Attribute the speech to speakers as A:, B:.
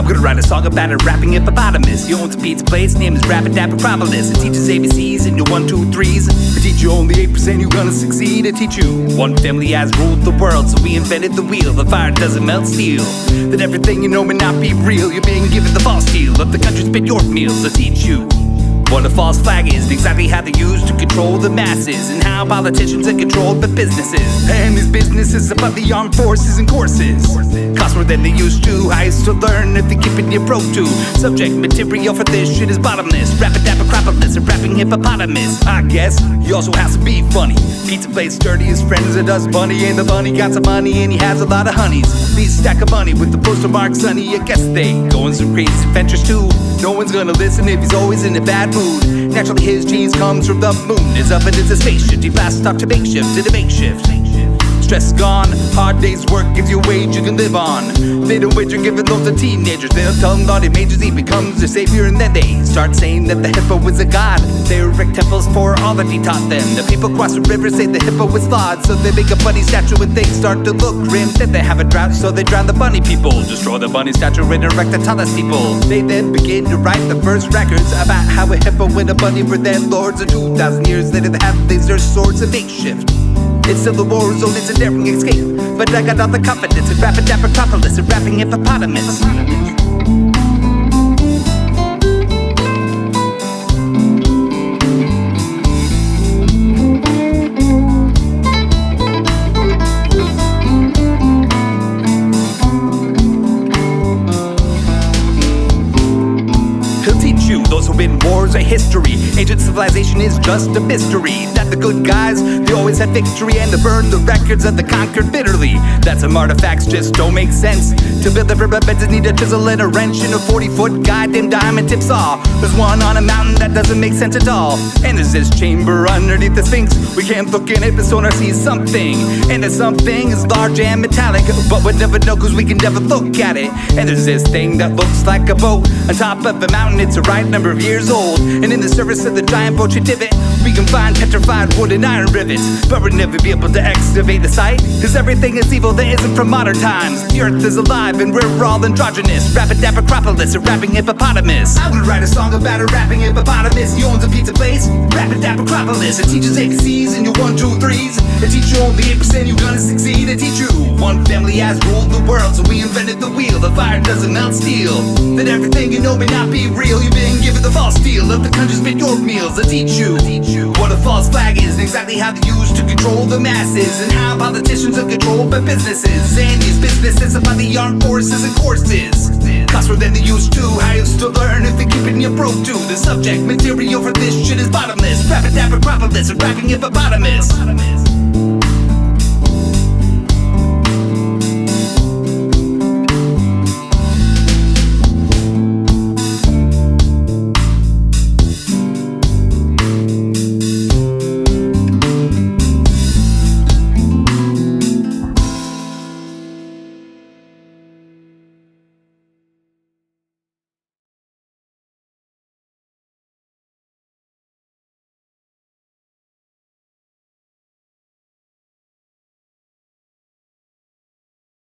A: I'm gonna write a song about a rapping hippopotamus. He owns a pizza place, name is Rapadapacropolis. It teaches ABCs and your 1, 2, 3s. It teach you only 8%, you're gonna succeed. It teach you one family has ruled the world, so we invented the wheel. The fire doesn't melt steel. That everything you know may not be real. You're being given the false deal. Let the country spit your meals. It teach you what a false flag is, and exactly how they use to control the masses, and how politicians are controlled by businesses. And these businesses about the armed forces and courses cost more than they used to. I used to learn if they keep it near pro to. Subject material for this shit is bottomless. Rapadapacropolis, a rapping hippopotamus. I guess he also has to be funny. Pizza place dirty, his friends it does bunny, and the bunny got some money and he has a lot of honeys. These stack of money with the poster mark sunny. I guess they go on some crazy adventures too. No one's gonna listen if he's always in a bad mood. Naturally his genes comes from the moon. His oven is a spaceship. He blasts off to makeshift to the makeshift. Stress gone, hard day's work gives you a wage you can live on. They don't wait, you're giving those to teenagers. They don't tell them naughty majors, he becomes their savior. And then they start saying that the hippo is a god. They erect temples for all that he taught them. The people cross the river say the hippo is flawed, so they make a bunny statue and things start to look grim. Then they have a drought, so they drown the bunny people. Destroy the bunny statue and erect the tallest people. They then begin to write the first records about how a hippo and a bunny were then lords. And 2,000 years later they have laser swords and makeshift. It's still the war zone, it's a daring escape. But I got all the confidence in Rapadapacropolis, a rapping hippopotamus. He'll teach you those who win wars are history. Ancient civilization is just a mystery. That the good guys, they always had victory, and they burn the records of the conquered bitterly. That some artifacts just don't make sense. To build the pyramids need a chisel and a wrench and a 40-foot goddamn diamond tip saw. There's one on a mountain that doesn't make sense at all. And there's this chamber underneath the Sphinx. We can't look in it, but sonar sees something. And the something is large and metallic, but we'll never know cause we can never look at it. And there's this thing that looks like a boat on top of a mountain. It's the right number of years old, and in the service of the giant boat divot, we can find petrified wood and iron rivets. But we'll never be able to excavate the site, cause everything is evil that isn't from modern times. The earth is alive and we're all androgynous. Rapadapacropolis, a rapping hippopotamus. I'm gonna write a song about a rapping hippopotamus. He owns a pizza place, Rapadapacropolis. It teaches ABCs and your 1, 2, 3s. It teach you only 8%, you're gonna succeed. It teach you one family has ruled the world, so we invented the wheel. The fire doesn't melt steel. That everything you know may not be real. You're being given the false deal. Let the country spit your meals. It teach you what a false flag is, and exactly how they use to control the masses, and how politicians are controlled by businesses. And these businesses about the armed forces and courses cost more than they used to. I used to learn if they keep it near broke to. The subject material for this shit is bottomless. Rapadapacropolis, a rapping hippopotamus.